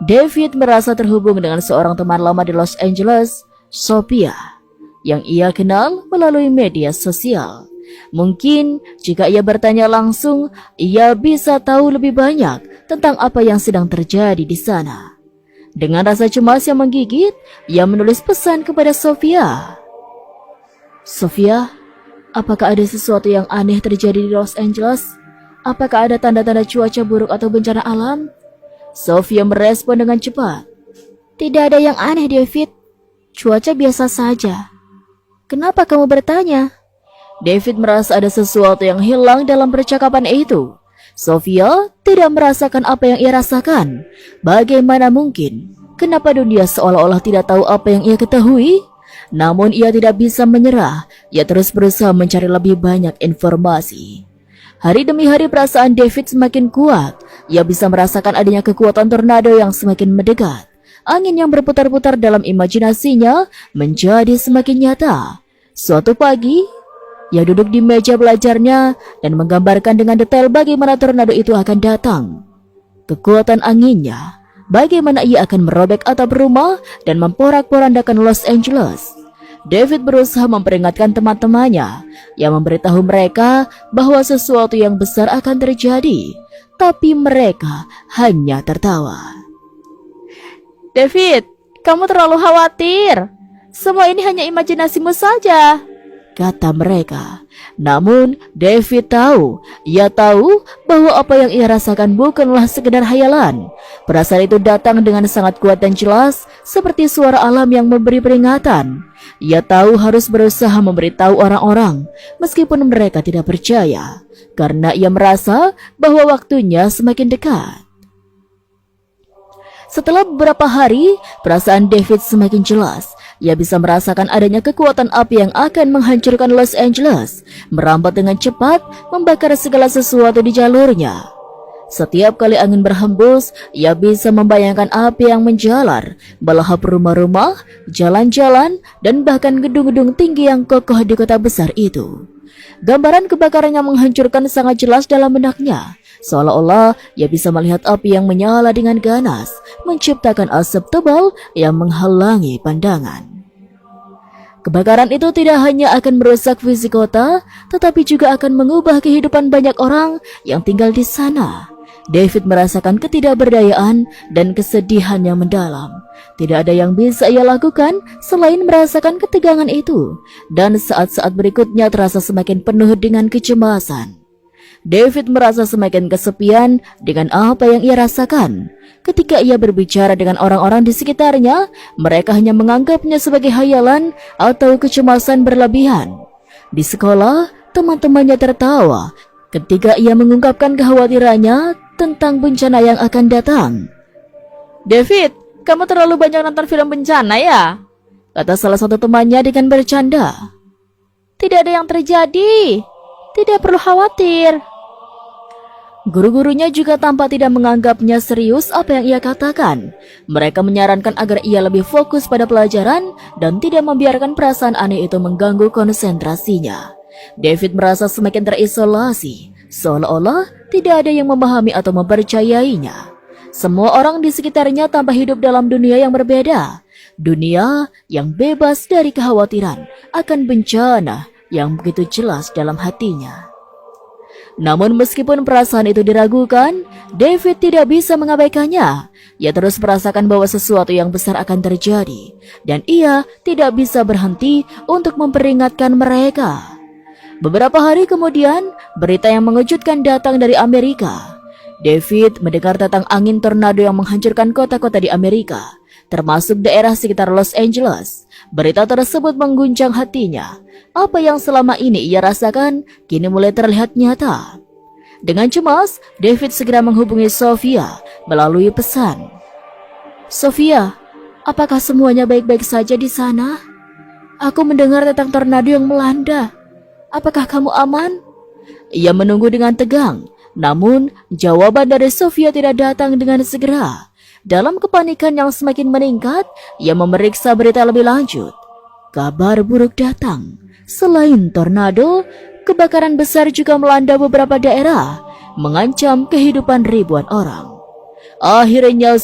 David merasa terhubung dengan seorang teman lama di Los Angeles, Sophia, yang ia kenal melalui media sosial. Mungkin jika ia bertanya langsung, ia bisa tahu lebih banyak tentang apa yang sedang terjadi di sana. Dengan rasa cemas yang menggigit, ia menulis pesan kepada Sophia. Sophia, apakah ada sesuatu yang aneh terjadi di Los Angeles? Apakah ada tanda-tanda cuaca buruk atau bencana alam? Sophia merespon dengan cepat. Tidak ada yang aneh, David. Cuaca biasa saja. Kenapa kamu bertanya? David merasa ada sesuatu yang hilang dalam percakapan itu. Sophia tidak merasakan apa yang ia rasakan. Bagaimana mungkin? Kenapa dunia seolah-olah tidak tahu apa yang ia ketahui? Namun ia tidak bisa menyerah. Ia terus berusaha mencari lebih banyak informasi. Hari demi hari perasaan David semakin kuat. Ia bisa merasakan adanya kekuatan tornado yang semakin mendekat. Angin yang berputar-putar dalam imajinasinya menjadi semakin nyata. Suatu pagi, ia duduk di meja belajarnya dan menggambarkan dengan detail bagaimana tornado itu akan datang. Kekuatan anginnya, bagaimana ia akan merobek atap rumah dan memporak-porandakan Los Angeles. David berusaha memperingatkan teman-temannya yang memberitahu mereka bahwa sesuatu yang besar akan terjadi, tapi mereka hanya tertawa. David, kamu terlalu khawatir. Semua ini hanya imajinasimu saja, kata mereka. Namun David tahu, ia tahu bahwa apa yang ia rasakan bukanlah sekedar hayalan. Perasaan itu datang dengan sangat kuat dan jelas, seperti suara alam yang memberi peringatan. Ia tahu harus berusaha memberitahu orang-orang, meskipun mereka tidak percaya, karena ia merasa bahwa waktunya semakin dekat. Setelah beberapa hari, perasaan David semakin jelas. Ia bisa merasakan adanya kekuatan api yang akan menghancurkan Los Angeles, merambat dengan cepat, membakar segala sesuatu di jalurnya. Setiap kali angin berhembus, ia bisa membayangkan api yang menjalar, melahap rumah-rumah, jalan-jalan, dan bahkan gedung-gedung tinggi yang kokoh di kota besar itu. Gambaran kebakaran yang menghancurkan sangat jelas dalam benaknya. Seolah-olah ia bisa melihat api yang menyala dengan ganas, menciptakan asap tebal yang menghalangi pandangan. Kebakaran itu tidak hanya akan merusak fisik kota, tetapi juga akan mengubah kehidupan banyak orang yang tinggal di sana. David merasakan ketidakberdayaan dan kesedihan yang mendalam. Tidak ada yang bisa ia lakukan selain merasakan ketegangan itu, dan saat-saat berikutnya terasa semakin penuh dengan kecemasan. David merasa semakin kesepian dengan apa yang ia rasakan. Ketika ia berbicara dengan orang-orang di sekitarnya, mereka hanya menganggapnya sebagai hayalan atau kecemasan berlebihan. Di sekolah, teman-temannya tertawa ketika ia mengungkapkan kekhawatirannya tentang bencana yang akan datang. David, kamu terlalu banyak nonton film bencana ya? Kata salah satu temannya dengan bercanda. Tidak ada yang terjadi. Tidak perlu khawatir. Guru-gurunya juga tampak tidak menganggapnya serius apa yang ia katakan. Mereka menyarankan agar ia lebih fokus pada pelajaran dan tidak membiarkan perasaan aneh itu mengganggu konsentrasinya. David merasa semakin terisolasi, seolah-olah tidak ada yang memahami atau mempercayainya. Semua orang di sekitarnya tampak hidup dalam dunia yang berbeda. Dunia yang bebas dari kekhawatiran akan bencana yang begitu jelas dalam hatinya. Namun meskipun perasaan itu diragukan, David tidak bisa mengabaikannya. Ia terus merasakan bahwa sesuatu yang besar akan terjadi, dan ia tidak bisa berhenti untuk memperingatkan mereka. Beberapa hari kemudian, berita yang mengejutkan datang dari Amerika. David mendengar tentang angin tornado yang menghancurkan kota-kota di Amerika, termasuk daerah sekitar Los Angeles. Berita tersebut mengguncang hatinya. Apa yang selama ini ia rasakan kini mulai terlihat nyata. Dengan cemas, David segera menghubungi Sophia melalui pesan. Sophia, apakah semuanya baik-baik saja di sana? Aku mendengar tentang tornado yang melanda. Apakah kamu aman? Ia menunggu dengan tegang, namun jawaban dari Sophia tidak datang dengan segera. Dalam kepanikan yang semakin meningkat, ia memeriksa berita lebih lanjut. Kabar buruk datang. Selain tornado, kebakaran besar juga melanda beberapa daerah, mengancam kehidupan ribuan orang. Akhirnya